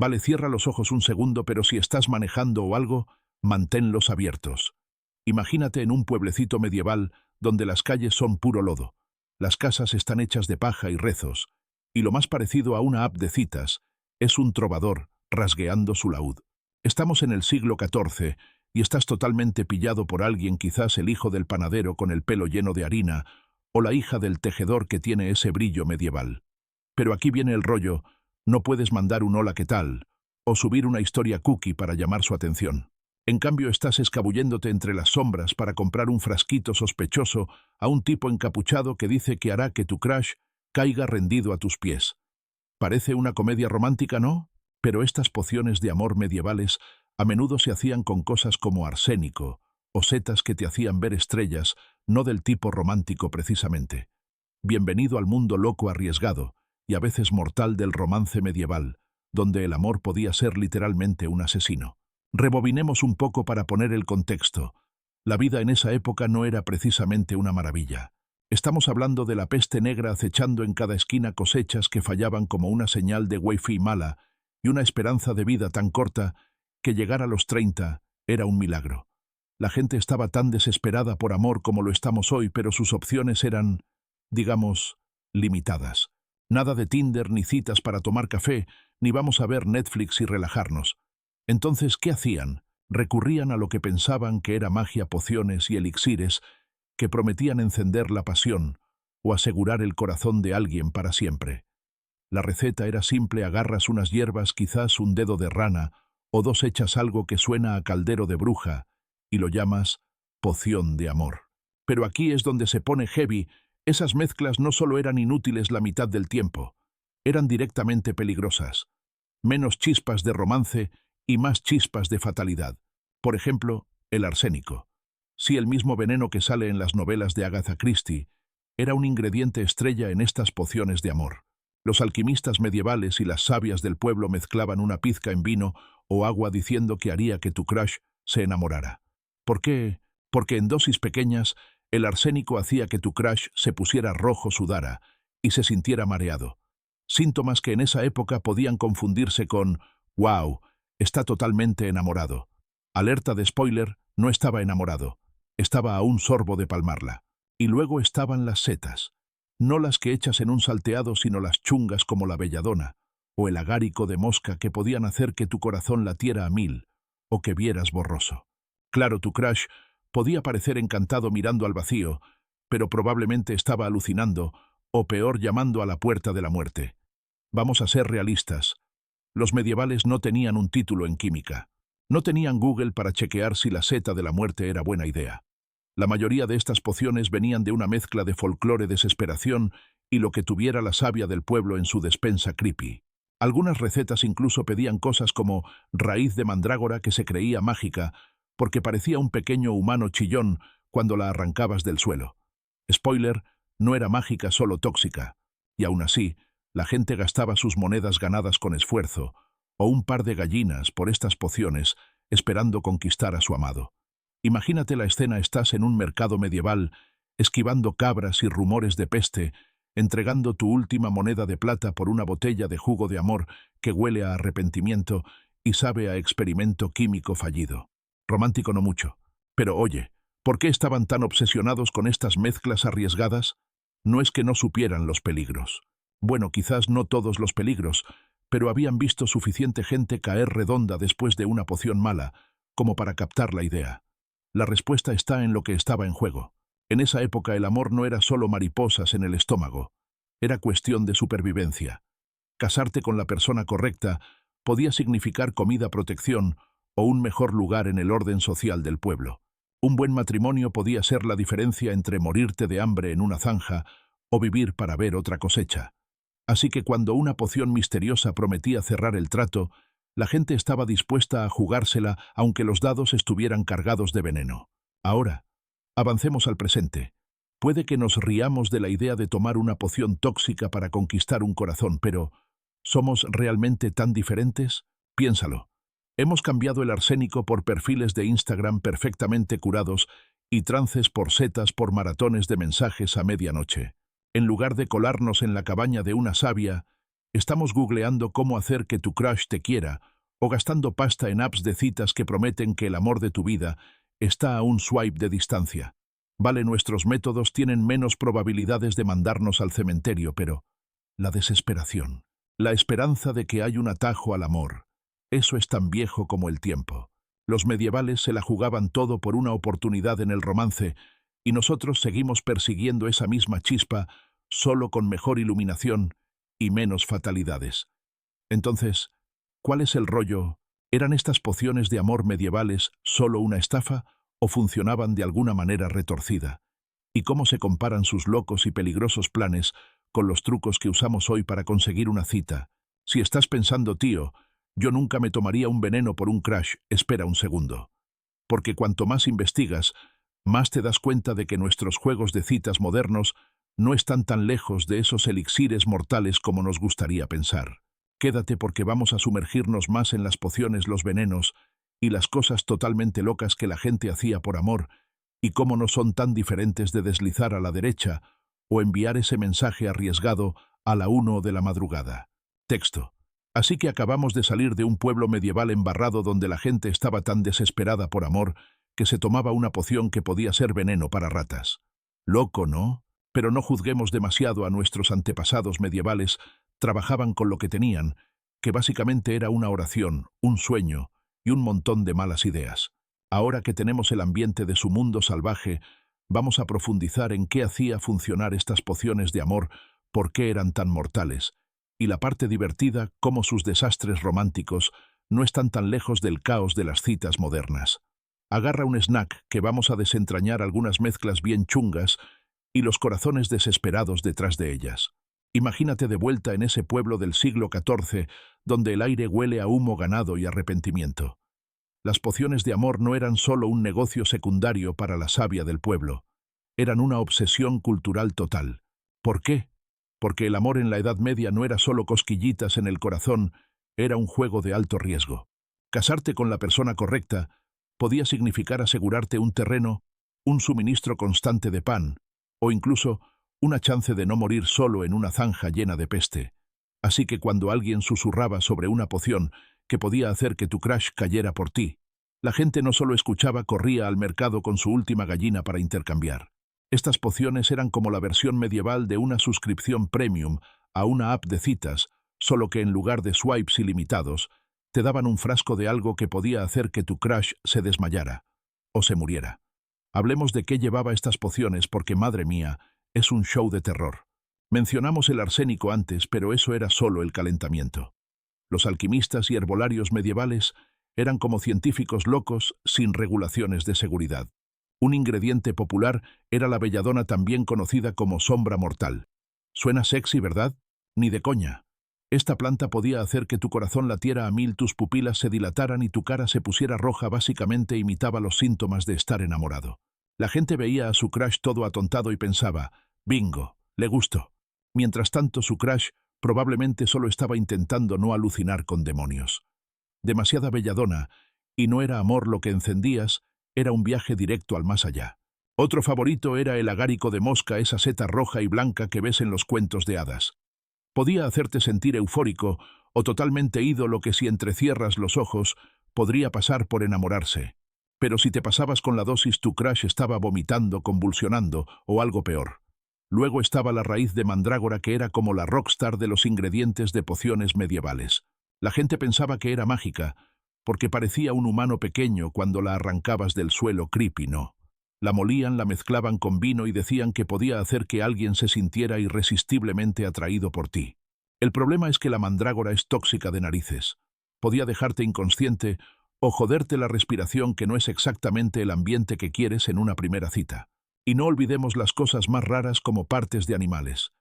Vale, cierra los ojos un segundo, pero si estás manejando o algo, manténlos abiertos. Imagínate en un pueblecito medieval donde las calles son puro lodo. Las casas están hechas de paja y rezos, y lo más parecido a una app de citas es un trovador rasgueando su laúd. Estamos en el siglo XIV y estás totalmente pillado por alguien, quizás el hijo del panadero con el pelo lleno de harina o la hija del tejedor que tiene ese brillo medieval. Pero aquí viene el rollo, no puedes mandar un hola ¿qué tal? O subir una historia cookie para llamar su atención. En cambio estás escabulléndote entre las sombras para comprar un frasquito sospechoso a un tipo encapuchado que dice que hará que tu crush caiga rendido a tus pies. Parece una comedia romántica, ¿no? Pero estas pociones de amor medievales a menudo se hacían con cosas como arsénico o setas que te hacían ver estrellas, no del tipo romántico precisamente. Bienvenido al mundo loco, arriesgado y a veces mortal del romance medieval, donde el amor podía ser literalmente un asesino. Rebobinemos un poco para poner el contexto. La vida en esa época no era precisamente una maravilla. Estamos hablando de la peste negra acechando en cada esquina, cosechas que fallaban como una señal de wifi mala y una esperanza de vida tan corta que llegar a los 30 era un milagro. La gente estaba tan desesperada por amor como lo estamos hoy, pero sus opciones eran, digamos, limitadas. Nada de Tinder ni citas para tomar café, ni vamos a ver Netflix y relajarnos. Entonces, ¿qué hacían? Recurrían a lo que pensaban que era magia, pociones y elixires que prometían encender la pasión o asegurar el corazón de alguien para siempre. La receta era simple: agarras unas hierbas, quizás un dedo de rana, o dos, echas algo que suena a caldero de bruja, y lo llamas poción de amor. Pero aquí es donde se pone heavy. Esas mezclas no solo eran inútiles la mitad del tiempo, eran directamente peligrosas. Menos chispas de romance y más chispas de fatalidad. Por ejemplo, el arsénico. Sí, el mismo veneno que sale en las novelas de Agatha Christie, era un ingrediente estrella en estas pociones de amor. Los alquimistas medievales y las sabias del pueblo mezclaban una pizca en vino o agua diciendo que haría que tu crush se enamorara. ¿Por qué? Porque en dosis pequeñas, el arsénico hacía que tu crush se pusiera rojo, sudara y se sintiera mareado. Síntomas que en esa época podían confundirse con «wow, está totalmente enamorado». Alerta de spoiler, no estaba enamorado, estaba a un sorbo de palmarla. Y luego estaban las setas. No las que echas en un salteado, sino las chungas como la belladona, o el agárico de mosca, que podían hacer que tu corazón latiera a 1000, o que vieras borroso. Claro, tu crush podía parecer encantado mirando al vacío, pero probablemente estaba alucinando, o peor, llamando a la puerta de la muerte. Vamos a ser realistas. Los medievales no tenían un título en química. No tenían Google para chequear si la seta de la muerte era buena idea. La mayoría de estas pociones venían de una mezcla de folclore, desesperación y lo que tuviera la sabia del pueblo en su despensa creepy. Algunas recetas incluso pedían cosas como raíz de mandrágora, que se creía mágica porque parecía un pequeño humano chillón cuando la arrancabas del suelo. Spoiler, no era mágica, solo tóxica. Y aún así, la gente gastaba sus monedas ganadas con esfuerzo, o un par de gallinas por estas pociones, esperando conquistar a su amado. Imagínate la escena: estás en un mercado medieval, esquivando cabras y rumores de peste, entregando tu última moneda de plata por una botella de jugo de amor que huele a arrepentimiento y sabe a experimento químico fallido. Romántico no mucho. Pero oye, ¿por qué estaban tan obsesionados con estas mezclas arriesgadas? No es que no supieran los peligros. Bueno, quizás no todos los peligros, pero habían visto suficiente gente caer redonda después de una poción mala como para captar la idea. La respuesta está en lo que estaba en juego. En esa época el amor no era solo mariposas en el estómago, era cuestión de supervivencia. Casarte con la persona correcta podía significar comida, protección o un mejor lugar en el orden social del pueblo. Un buen matrimonio podía ser la diferencia entre morirte de hambre en una zanja o vivir para ver otra cosecha. Así que cuando una poción misteriosa prometía cerrar el trato, la gente estaba dispuesta a jugársela aunque los dados estuvieran cargados de veneno. Ahora, avancemos al presente. Puede que nos riamos de la idea de tomar una poción tóxica para conquistar un corazón, pero ¿somos realmente tan diferentes? Piénsalo. Hemos cambiado el arsénico por perfiles de Instagram perfectamente curados y trances por setas por maratones de mensajes a medianoche. En lugar de colarnos en la cabaña de una sabia, Estamos googleando cómo hacer que tu crush te quiera o gastando pasta en apps de citas que prometen que el amor de tu vida está a un swipe de distancia. Vale, nuestros métodos tienen menos probabilidades de mandarnos al cementerio, pero la desesperación, la esperanza de que hay un atajo al amor, eso es tan viejo como el tiempo. Los medievales se la jugaban todo por una oportunidad en el romance y nosotros seguimos persiguiendo esa misma chispa, solo con mejor iluminación y menos fatalidades. Entonces, ¿cuál es el rollo? ¿Eran estas pociones de amor medievales solo una estafa o funcionaban de alguna manera retorcida? ¿Y cómo se comparan sus locos y peligrosos planes con los trucos que usamos hoy para conseguir una cita? Si estás pensando, tío, yo nunca me tomaría un veneno por un crush, espera un segundo. Porque cuanto más investigas, más te das cuenta de que nuestros juegos de citas modernos no están tan lejos de esos elixires mortales como nos gustaría pensar. Quédate porque vamos a sumergirnos más en las pociones, los venenos y las cosas totalmente locas que la gente hacía por amor y cómo no son tan diferentes de deslizar a la derecha o enviar ese mensaje arriesgado a la 1 de la madrugada. Texto. Así que acabamos de salir de un pueblo medieval embarrado donde la gente estaba tan desesperada por amor que se tomaba una poción que podía ser veneno para ratas. Loco, ¿no? Pero no juzguemos demasiado a nuestros antepasados medievales, trabajaban con lo que tenían, que básicamente era una oración, un sueño y un montón de malas ideas. Ahora que tenemos el ambiente de su mundo salvaje, vamos a profundizar en qué hacía funcionar estas pociones de amor, por qué eran tan mortales, y la parte divertida, cómo sus desastres románticos no están tan lejos del caos de las citas modernas. Agarra un snack que vamos a desentrañar algunas mezclas bien chungas y los corazones desesperados detrás de ellas. Imagínate de vuelta en ese pueblo del siglo XIV, donde el aire huele a humo ganado y arrepentimiento. Las pociones de amor no eran solo un negocio secundario para la savia del pueblo, eran una obsesión cultural total. ¿Por qué? Porque el amor en la Edad Media no era solo cosquillitas en el corazón, era un juego de alto riesgo. Casarte con la persona correcta podía significar asegurarte un terreno, un suministro constante de pan, o incluso una chance de no morir solo en una zanja llena de peste. Así que cuando alguien susurraba sobre una poción que podía hacer que tu crush cayera por ti, la gente no solo escuchaba, corría al mercado con su última gallina para intercambiar. Estas pociones eran como la versión medieval de una suscripción premium a una app de citas, solo que en lugar de swipes ilimitados, te daban un frasco de algo que podía hacer que tu crush se desmayara o se muriera. Hablemos de qué llevaba estas pociones porque, madre mía, es un show de terror. Mencionamos el arsénico antes, pero eso era solo el calentamiento. Los alquimistas y herbolarios medievales eran como científicos locos sin regulaciones de seguridad. Un ingrediente popular era la belladona, también conocida como sombra mortal. Suena sexy, ¿verdad? Ni de coña. Esta planta podía hacer que tu corazón latiera a 1000, tus pupilas se dilataran y tu cara se pusiera roja, básicamente imitaba los síntomas de estar enamorado. La gente veía a su crush todo atontado y pensaba, bingo, le gusto. Mientras tanto, su crush probablemente solo estaba intentando no alucinar con demonios. Demasiada belladona, y no era amor lo que encendías, era un viaje directo al más allá. Otro favorito era el agárico de mosca, esa seta roja y blanca que ves en los cuentos de hadas. Podía hacerte sentir eufórico o totalmente ídolo, que si entrecierras los ojos podría pasar por enamorarse. Pero si te pasabas con la dosis, tu crush estaba vomitando, convulsionando o algo peor. Luego estaba la raíz de mandrágora, que era como la rockstar de los ingredientes de pociones medievales. La gente pensaba que era mágica, porque parecía un humano pequeño cuando la arrancabas del suelo, creepy, ¿no? La molían, la mezclaban con vino y decían que podía hacer que alguien se sintiera irresistiblemente atraído por ti. El problema es que la mandrágora es tóxica de narices. Podía dejarte inconsciente o joderte la respiración, que no es exactamente el ambiente que quieres en una primera cita. Y no olvidemos las cosas más raras como partes de animales.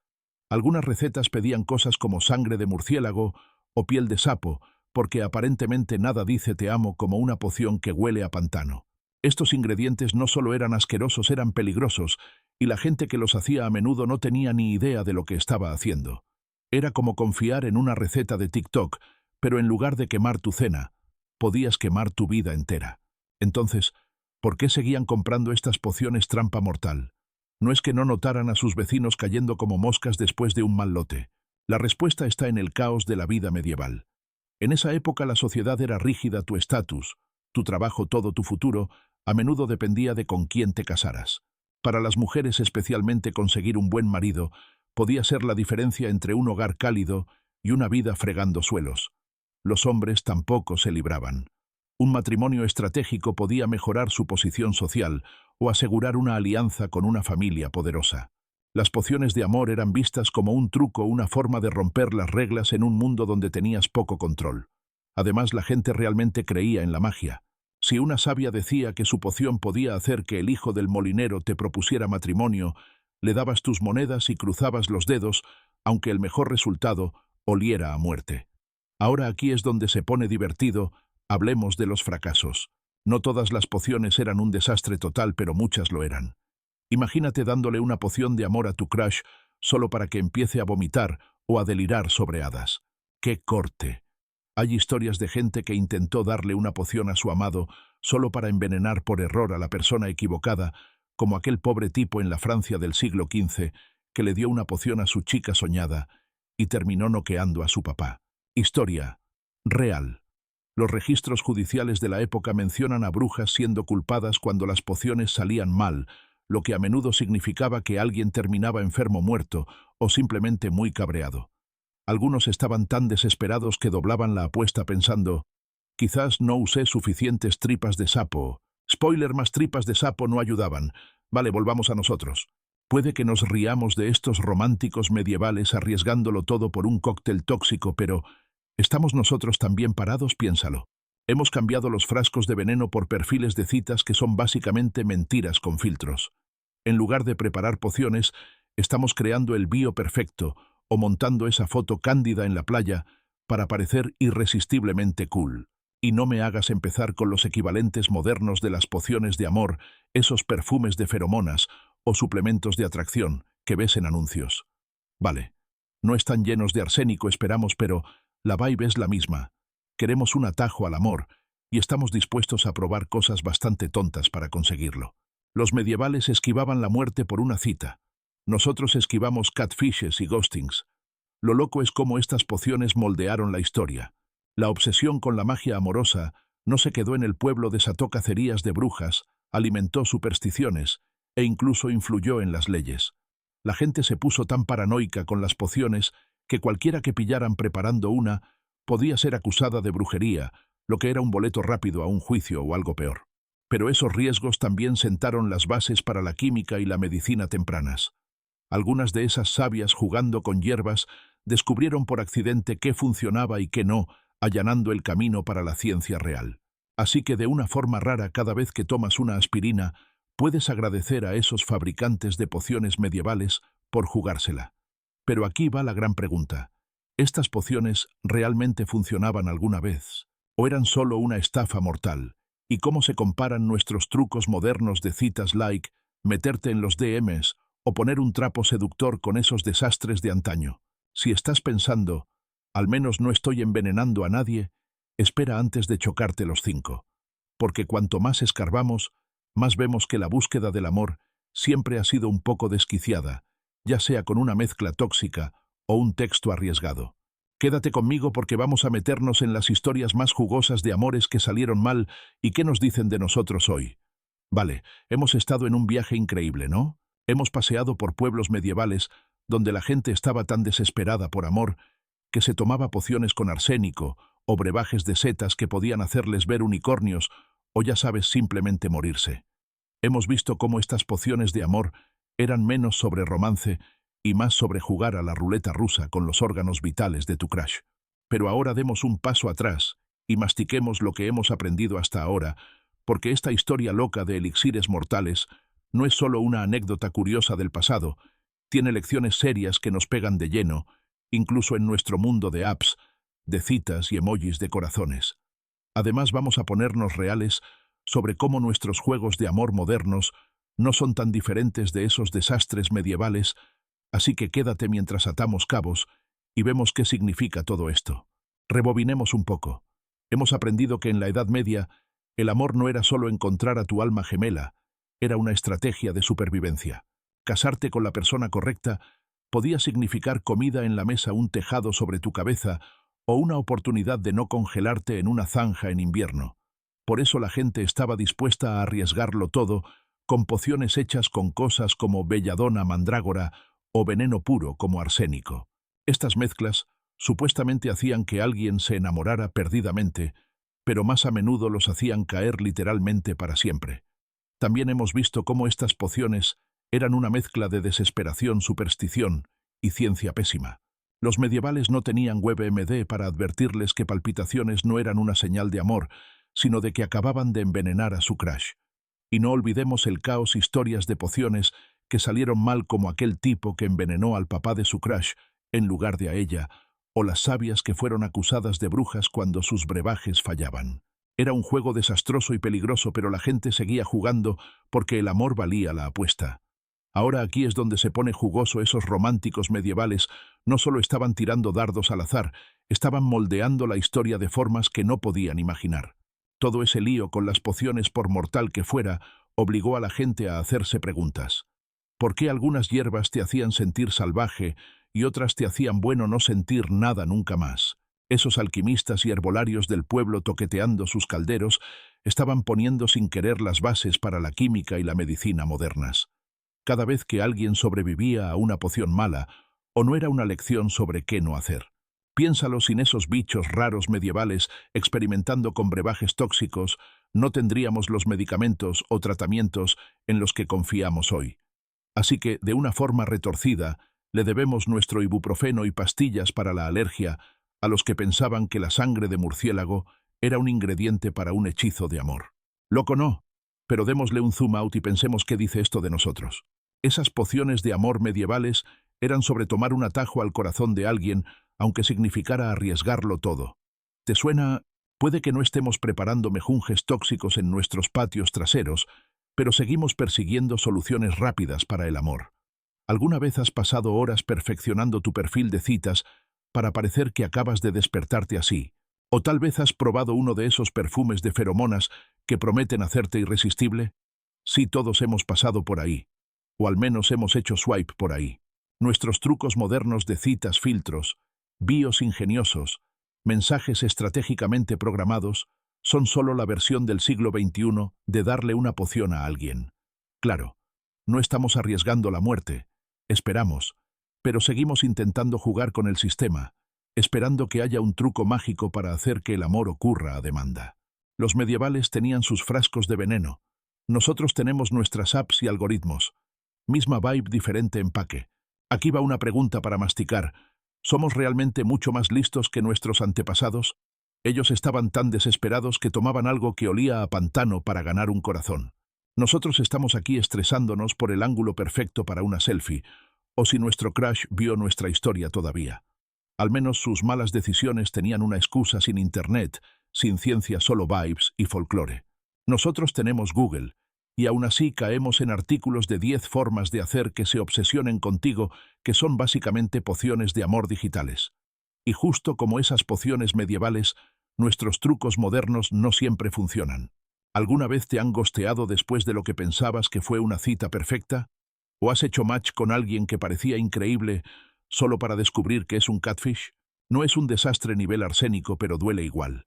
Algunas recetas pedían cosas como sangre de murciélago o piel de sapo, porque aparentemente nada dice te amo como una poción que huele a pantano. Estos ingredientes no solo eran asquerosos, eran peligrosos, y la gente que los hacía a menudo no tenía ni idea de lo que estaba haciendo. Era como confiar en una receta de TikTok, pero en lugar de quemar tu cena, podías quemar tu vida entera. Entonces, ¿por qué seguían comprando estas pociones trampa mortal? No es que no notaran a sus vecinos cayendo como moscas después de un mal lote. La respuesta está en el caos de la vida medieval. En esa época la sociedad era rígida, tu estatus, tu trabajo, todo tu futuro, a menudo dependía de con quién te casaras. Para las mujeres especialmente conseguir un buen marido podía ser la diferencia entre un hogar cálido y una vida fregando suelos. Los hombres tampoco se libraban. Un matrimonio estratégico podía mejorar su posición social o asegurar una alianza con una familia poderosa. Las pociones de amor eran vistas como un truco, una forma de romper las reglas en un mundo donde tenías poco control. Además, la gente realmente creía en la magia. Si una sabia decía que su poción podía hacer que el hijo del molinero te propusiera matrimonio, le dabas tus monedas y cruzabas los dedos, aunque el mejor resultado oliera a muerte. Ahora aquí es donde se pone divertido, hablemos de los fracasos. No todas las pociones eran un desastre total, pero muchas lo eran. Imagínate dándole una poción de amor a tu crush solo para que empiece a vomitar o a delirar sobre hadas. ¡Qué corte! Hay historias de gente que intentó darle una poción a su amado solo para envenenar por error a la persona equivocada, como aquel pobre tipo en la Francia del siglo XV que le dio una poción a su chica soñada y terminó noqueando a su papá. Historia real. Los registros judiciales de la época mencionan a brujas siendo culpadas cuando las pociones salían mal, lo que a menudo significaba que alguien terminaba enfermo, muerto o simplemente muy cabreado. Algunos estaban tan desesperados que doblaban la apuesta pensando, quizás no usé suficientes tripas de sapo. Spoiler, más tripas de sapo no ayudaban. Vale, volvamos a nosotros. Puede que nos riamos de estos románticos medievales arriesgándolo todo por un cóctel tóxico, pero ¿estamos nosotros también parados? Piénsalo. Hemos cambiado los frascos de veneno por perfiles de citas que son básicamente mentiras con filtros. En lugar de preparar pociones, estamos creando el bio perfecto o montando esa foto cándida en la playa para parecer irresistiblemente cool. Y no me hagas empezar con los equivalentes modernos de las pociones de amor, esos perfumes de feromonas o suplementos de atracción que ves en anuncios. Vale, no están llenos de arsénico, esperamos, pero la vibe es la misma. Queremos un atajo al amor y estamos dispuestos a probar cosas bastante tontas para conseguirlo. Los medievales esquivaban la muerte por una cita. Nosotros esquivamos catfishes y ghostings. Lo loco es cómo estas pociones moldearon la historia. La obsesión con la magia amorosa no se quedó en el pueblo, desató cacerías de brujas, alimentó supersticiones e incluso influyó en las leyes. La gente se puso tan paranoica con las pociones que cualquiera que pillaran preparando una podía ser acusada de brujería, lo que era un boleto rápido a un juicio o algo peor. Pero esos riesgos también sentaron las bases para la química y la medicina tempranas. Algunas de esas sabias, jugando con hierbas, descubrieron por accidente qué funcionaba y qué no, allanando el camino para la ciencia real. Así que de una forma rara, cada vez que tomas una aspirina, puedes agradecer a esos fabricantes de pociones medievales por jugársela. Pero aquí va la gran pregunta. ¿Estas pociones realmente funcionaban alguna vez? ¿O eran solo una estafa mortal? ¿Y cómo se comparan nuestros trucos modernos de citas like meterte en los DMs o poner un trapo seductor con esos desastres de antaño? Si estás pensando, al menos no estoy envenenando a nadie, espera antes de chocarte los 5. Porque cuanto más escarbamos, más vemos que la búsqueda del amor siempre ha sido un poco desquiciada, ya sea con una mezcla tóxica o un texto arriesgado. Quédate conmigo porque vamos a meternos en las historias más jugosas de amores que salieron mal y qué nos dicen de nosotros hoy. Vale, hemos estado en un viaje increíble, ¿no? Hemos paseado por pueblos medievales donde la gente estaba tan desesperada por amor que se tomaba pociones con arsénico o brebajes de setas que podían hacerles ver unicornios o, ya sabes, simplemente morirse. Hemos visto cómo estas pociones de amor eran menos sobre romance y más sobre jugar a la ruleta rusa con los órganos vitales de tu crush. Pero ahora demos un paso atrás y mastiquemos lo que hemos aprendido hasta ahora, porque esta historia loca de elixires mortales no es solo una anécdota curiosa del pasado, tiene lecciones serias que nos pegan de lleno, incluso en nuestro mundo de apps, de citas y emojis de corazones. Además, vamos a ponernos reales sobre cómo nuestros juegos de amor modernos no son tan diferentes de esos desastres medievales, así que quédate mientras atamos cabos y vemos qué significa todo esto. Rebobinemos un poco. Hemos aprendido que en la Edad Media el amor no era solo encontrar a tu alma gemela, era una estrategia de supervivencia. Casarte con la persona correcta Podía significar comida en la mesa, un tejado sobre tu cabeza o una oportunidad de no congelarte en una zanja en invierno. Por eso la gente estaba dispuesta a arriesgarlo todo con pociones hechas con cosas como belladona, mandrágora o veneno puro como arsénico. Estas mezclas supuestamente hacían que alguien se enamorara perdidamente, pero más a menudo los hacían caer literalmente para siempre. También hemos visto cómo estas pociones eran una mezcla de desesperación, superstición y ciencia pésima. Los medievales no tenían WebMD para advertirles que palpitaciones no eran una señal de amor, sino de que acababan de envenenar a su crush. Y no olvidemos el caos, historias de pociones que salieron mal, como aquel tipo que envenenó al papá de su crush en lugar de a ella, o las sabias que fueron acusadas de brujas cuando sus brebajes fallaban. Era un juego desastroso y peligroso, pero la gente seguía jugando porque el amor valía la apuesta. Ahora aquí es donde se pone jugoso. Esos románticos medievales no solo estaban tirando dardos al azar, estaban moldeando la historia de formas que no podían imaginar. Todo ese lío con las pociones, por mortal que fuera, obligó a la gente a hacerse preguntas. ¿Por qué algunas hierbas te hacían sentir salvaje y otras te hacían bueno no sentir nada nunca más? Esos alquimistas y herbolarios del pueblo, toqueteando sus calderos, estaban poniendo sin querer las bases para la química y la medicina modernas. Cada vez que alguien sobrevivía a una poción mala, o no era una lección sobre qué no hacer. Piénsalo, sin esos bichos raros medievales experimentando con brebajes tóxicos, no tendríamos los medicamentos o tratamientos en los que confiamos hoy. Así que, de una forma retorcida, le debemos nuestro ibuprofeno y pastillas para la alergia a los que pensaban que la sangre de murciélago era un ingrediente para un hechizo de amor. Loco no, pero démosle un zoom out y pensemos qué dice esto de nosotros. Esas pociones de amor medievales eran sobre tomar un atajo al corazón de alguien, aunque significara arriesgarlo todo. ¿Te suena? Puede que no estemos preparando mejunjes tóxicos en nuestros patios traseros, pero seguimos persiguiendo soluciones rápidas para el amor. ¿Alguna vez has pasado horas perfeccionando tu perfil de citas para parecer que acabas de despertarte así? ¿O tal vez has probado uno de esos perfumes de feromonas que prometen hacerte irresistible? Sí, todos hemos pasado por ahí. O al menos hemos hecho swipe por ahí. Nuestros trucos modernos de citas, filtros, bios ingeniosos, mensajes estratégicamente programados, son solo la versión del siglo XXI de darle una poción a alguien. Claro, no estamos arriesgando la muerte, esperamos, pero seguimos intentando jugar con el sistema, esperando que haya un truco mágico para hacer que el amor ocurra a demanda. Los medievales tenían sus frascos de veneno. Nosotros tenemos nuestras apps y algoritmos. Misma vibe, diferente empaque. Aquí va una pregunta para masticar. ¿Somos realmente mucho más listos que nuestros antepasados? Ellos estaban tan desesperados que tomaban algo que olía a pantano para ganar un corazón. Nosotros estamos aquí estresándonos por el ángulo perfecto para una selfie, o si nuestro crush vio nuestra historia todavía. Al menos sus malas decisiones tenían una excusa: sin internet, sin ciencia, solo vibes y folclore. Nosotros tenemos Google, y aún así caemos en artículos de 10 formas de hacer que se obsesionen contigo, que son básicamente pociones de amor digitales. Y justo como esas pociones medievales, nuestros trucos modernos no siempre funcionan. ¿Alguna vez te han ghosteado después de lo que pensabas que fue una cita perfecta? ¿O has hecho match con alguien que parecía increíble solo para descubrir que es un catfish? No es un desastre nivel arsénico, pero duele igual.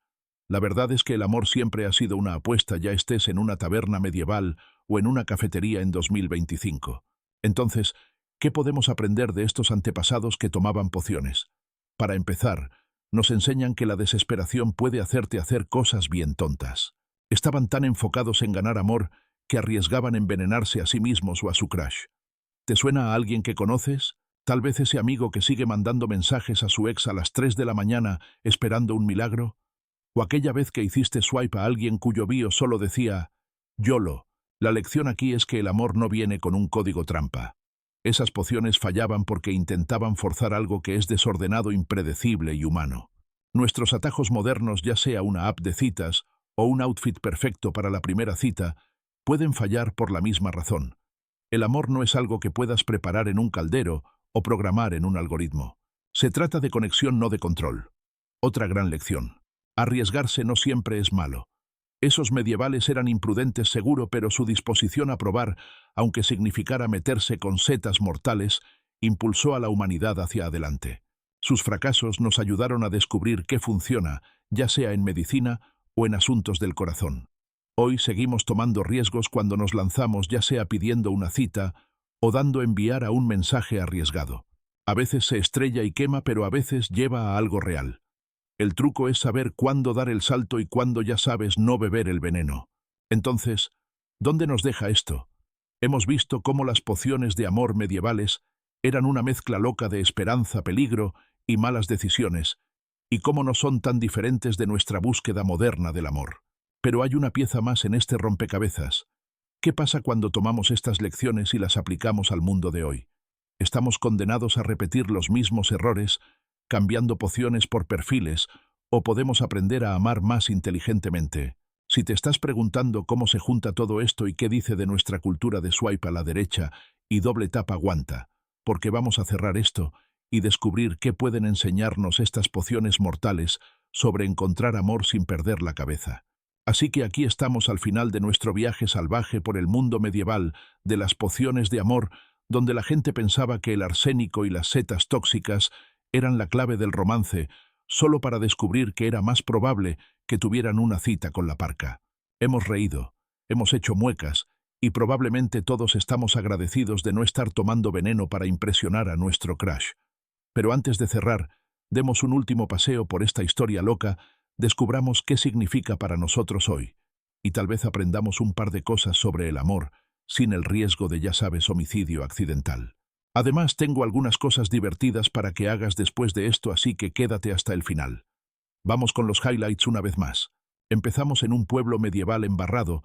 La verdad es que el amor siempre ha sido una apuesta, ya estés en una taberna medieval o en una cafetería en 2025. Entonces, ¿qué podemos aprender de estos antepasados que tomaban pociones? Para empezar, nos enseñan que la desesperación puede hacerte hacer cosas bien tontas. Estaban tan enfocados en ganar amor que arriesgaban envenenarse a sí mismos o a su crush. ¿Te suena a alguien que conoces? Tal vez ese amigo que sigue mandando mensajes a su ex a las 3 de la mañana esperando un milagro. O aquella vez que hiciste swipe a alguien cuyo bio solo decía YOLO. La lección aquí es que el amor no viene con un código trampa. Esas pociones fallaban porque intentaban forzar algo que es desordenado, impredecible y humano. Nuestros atajos modernos, ya sea una app de citas o un outfit perfecto para la primera cita, pueden fallar por la misma razón. El amor no es algo que puedas preparar en un caldero o programar en un algoritmo. Se trata de conexión, no de control. Otra gran lección. Arriesgarse no siempre es malo. Esos medievales eran imprudentes seguro, pero su disposición a probar, aunque significara meterse con setas mortales, impulsó a la humanidad hacia adelante. Sus fracasos nos ayudaron a descubrir qué funciona, ya sea en medicina o en asuntos del corazón. Hoy seguimos tomando riesgos cuando nos lanzamos, ya sea pidiendo una cita o dando enviar a un mensaje arriesgado. A veces se estrella y quema, pero a veces lleva a algo real. El truco es saber cuándo dar el salto y cuándo, ya sabes, no beber el veneno. Entonces, ¿dónde nos deja esto? Hemos visto cómo las pociones de amor medievales eran una mezcla loca de esperanza, peligro y malas decisiones, y cómo no son tan diferentes de nuestra búsqueda moderna del amor. Pero hay una pieza más en este rompecabezas. ¿Qué pasa cuando tomamos estas lecciones y las aplicamos al mundo de hoy? ¿Estamos condenados a repetir los mismos errores, cambiando pociones por perfiles, o podemos aprender a amar más inteligentemente? Si te estás preguntando cómo se junta todo esto y qué dice de nuestra cultura de swipe a la derecha y doble tap, aguanta, porque vamos a cerrar esto y descubrir qué pueden enseñarnos estas pociones mortales sobre encontrar amor sin perder la cabeza. Así que aquí estamos al final de nuestro viaje salvaje por el mundo medieval de las pociones de amor, donde la gente pensaba que el arsénico y las setas tóxicas eran la clave del romance, solo para descubrir que era más probable que tuvieran una cita con la parca. Hemos reído, hemos hecho muecas, y probablemente todos estamos agradecidos de no estar tomando veneno para impresionar a nuestro crush. Pero antes de cerrar, demos un último paseo por esta historia loca, descubramos qué significa para nosotros hoy, y tal vez aprendamos un par de cosas sobre el amor, sin el riesgo de, ya sabes, homicidio accidental. Además, tengo algunas cosas divertidas para que hagas después de esto, así que quédate hasta el final. Vamos con los highlights una vez más. Empezamos en un pueblo medieval embarrado,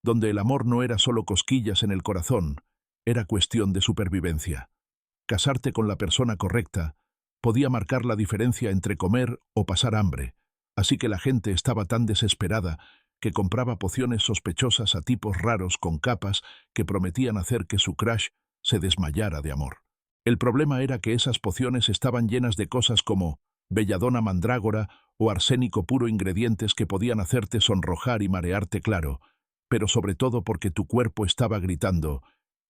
donde el amor no era solo cosquillas en el corazón, era cuestión de supervivencia. Casarte con la persona correcta podía marcar la diferencia entre comer o pasar hambre, así que la gente estaba tan desesperada que compraba pociones sospechosas a tipos raros con capas que prometían hacer que su crush se desmayara de amor. El problema era que esas pociones estaban llenas de cosas como belladona mandrágora o arsénico puro, ingredientes que podían hacerte sonrojar y marearte, claro, pero sobre todo porque tu cuerpo estaba gritando: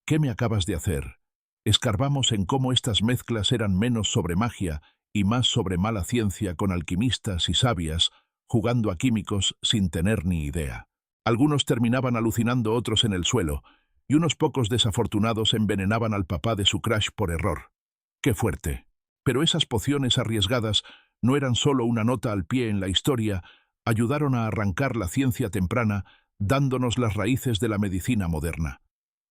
¿qué me acabas de hacer? Escarbamos en cómo estas mezclas eran menos sobre magia y más sobre mala ciencia, con alquimistas y sabias jugando a químicos sin tener ni idea. Algunos terminaban alucinando, otros en el suelo, y unos pocos desafortunados envenenaban al papá de su crush por error. ¡Qué fuerte! Pero esas pociones arriesgadas no eran solo una nota al pie en la historia, ayudaron a arrancar la ciencia temprana, dándonos las raíces de la medicina moderna.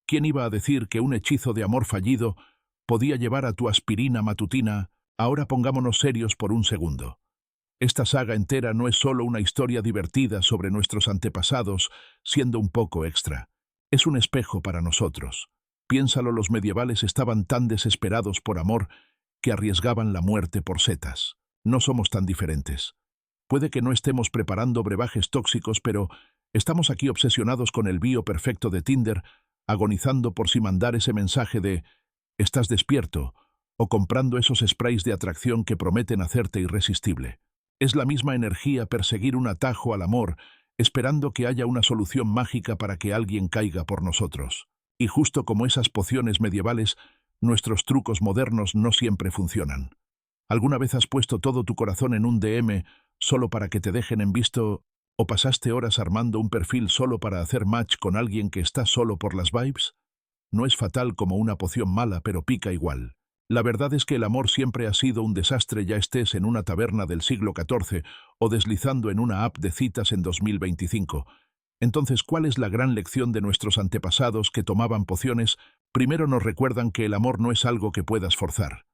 ¿Quién iba a decir que un hechizo de amor fallido podía llevar a tu aspirina matutina? Ahora pongámonos serios por un segundo. Esta saga entera no es solo una historia divertida sobre nuestros antepasados, siendo un poco extra. Es un espejo para nosotros. Piénsalo, los medievales estaban tan desesperados por amor que arriesgaban la muerte por setas. No somos tan diferentes. Puede que no estemos preparando brebajes tóxicos, pero estamos aquí obsesionados con el bio perfecto de Tinder, agonizando por si mandar ese mensaje de «¿estás despierto?» o comprando esos sprays de atracción que prometen hacerte irresistible. Es la misma energía perseguir un atajo al amor, esperando que haya una solución mágica para que alguien caiga por nosotros. Y justo como esas pociones medievales, nuestros trucos modernos no siempre funcionan. ¿Alguna vez has puesto todo tu corazón en un DM solo para que te dejen en visto, o pasaste horas armando un perfil solo para hacer match con alguien que está solo por las vibes? No es fatal como una poción mala, pero pica igual. La verdad es que el amor siempre ha sido un desastre, ya estés en una taberna del siglo XIV o deslizando en una app de citas en 2025. Entonces, ¿cuál es la gran lección de nuestros antepasados que tomaban pociones? Primero nos recuerdan que el amor no es algo que puedas forzar.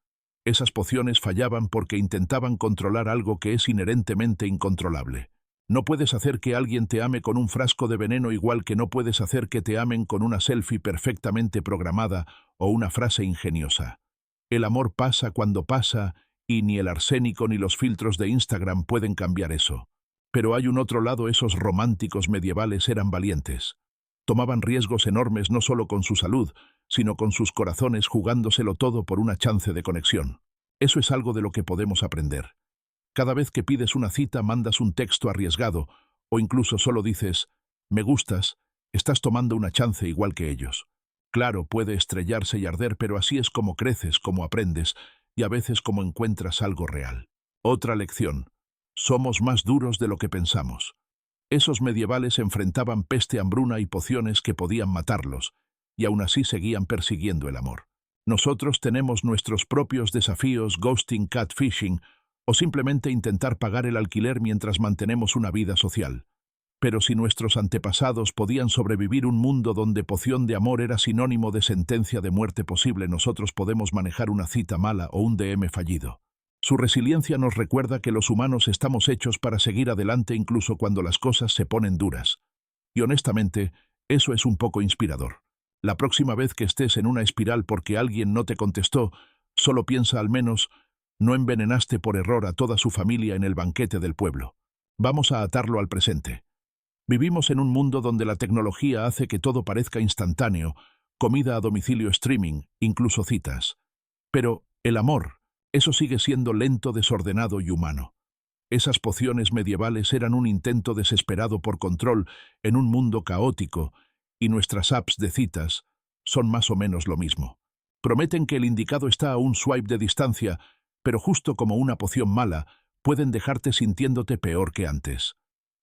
Esas pociones fallaban porque intentaban controlar algo que es inherentemente incontrolable. No puedes hacer que alguien te ame con un frasco de veneno, igual que no puedes hacer que te amen con una selfie perfectamente programada o una frase ingeniosa. El amor pasa cuando pasa, y ni el arsénico ni los filtros de Instagram pueden cambiar eso. Pero hay un otro lado: esos románticos medievales eran valientes. Tomaban riesgos enormes no solo con su salud, sino con sus corazones, jugándoselo todo por una chance de conexión. Eso es algo de lo que podemos aprender. Cada vez que pides una cita, mandas un texto arriesgado, o incluso solo dices «me gustas», estás tomando una chance igual que ellos. Claro, puede estrellarse y arder, pero así es como creces, como aprendes, y a veces como encuentras algo real. Otra lección. Somos más duros de lo que pensamos. Esos medievales enfrentaban peste, hambruna y pociones que podían matarlos, y aún así seguían persiguiendo el amor. Nosotros tenemos nuestros propios desafíos, ghosting, catfishing, o simplemente intentar pagar el alquiler mientras mantenemos una vida social. Pero si nuestros antepasados podían sobrevivir un mundo donde poción de amor era sinónimo de sentencia de muerte posible, nosotros podemos manejar una cita mala o un DM fallido. Su resiliencia nos recuerda que los humanos estamos hechos para seguir adelante incluso cuando las cosas se ponen duras. Y honestamente, eso es un poco inspirador. La próxima vez que estés en una espiral porque alguien no te contestó, solo piensa al menos, no envenenaste por error a toda su familia en el banquete del pueblo. Vamos a atarlo al presente. Vivimos en un mundo donde la tecnología hace que todo parezca instantáneo, comida a domicilio, streaming, incluso citas. Pero el amor, eso sigue siendo lento, desordenado y humano. Esas pociones medievales eran un intento desesperado por control en un mundo caótico, y nuestras apps de citas son más o menos lo mismo. Prometen que el indicado está a un swipe de distancia, pero justo como una poción mala, pueden dejarte sintiéndote peor que antes.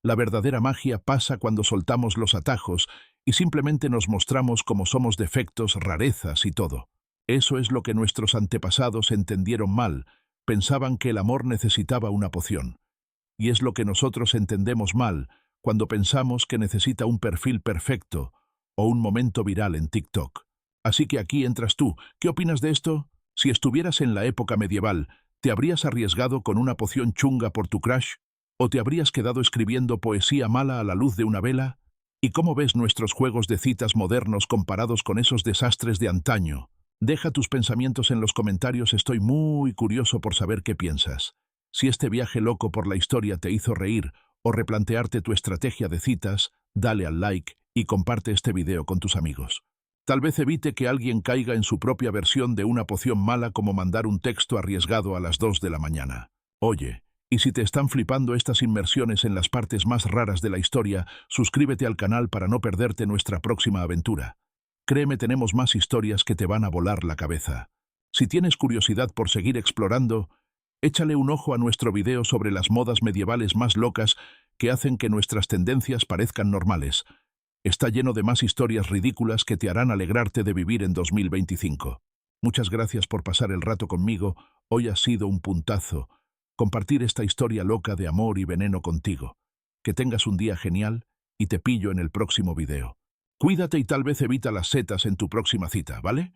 La verdadera magia pasa cuando soltamos los atajos y simplemente nos mostramos como somos, defectos, rarezas y todo. Eso es lo que nuestros antepasados entendieron mal, pensaban que el amor necesitaba una poción. Y es lo que nosotros entendemos mal cuando pensamos que necesita un perfil perfecto o un momento viral en TikTok. Así que aquí entras tú. ¿Qué opinas de esto? Si estuvieras en la época medieval, ¿te habrías arriesgado con una poción chunga por tu crush? ¿O te habrías quedado escribiendo poesía mala a la luz de una vela? ¿Y cómo ves nuestros juegos de citas modernos comparados con esos desastres de antaño? Deja tus pensamientos en los comentarios, estoy muy curioso por saber qué piensas. Si este viaje loco por la historia te hizo reír o replantearte tu estrategia de citas, dale al like y comparte este video con tus amigos. Tal vez evite que alguien caiga en su propia versión de una poción mala, como mandar un texto arriesgado a las 2 de la mañana. Oye, y si te están flipando estas inmersiones en las partes más raras de la historia, suscríbete al canal para no perderte nuestra próxima aventura. Créeme, tenemos más historias que te van a volar la cabeza. Si tienes curiosidad por seguir explorando, échale un ojo a nuestro video sobre las modas medievales más locas que hacen que nuestras tendencias parezcan normales. Está lleno de más historias ridículas que te harán alegrarte de vivir en 2025. Muchas gracias por pasar el rato conmigo, hoy ha sido un puntazo compartir esta historia loca de amor y veneno contigo. Que tengas un día genial y te pillo en el próximo video. Cuídate y tal vez evita las setas en tu próxima cita, ¿vale?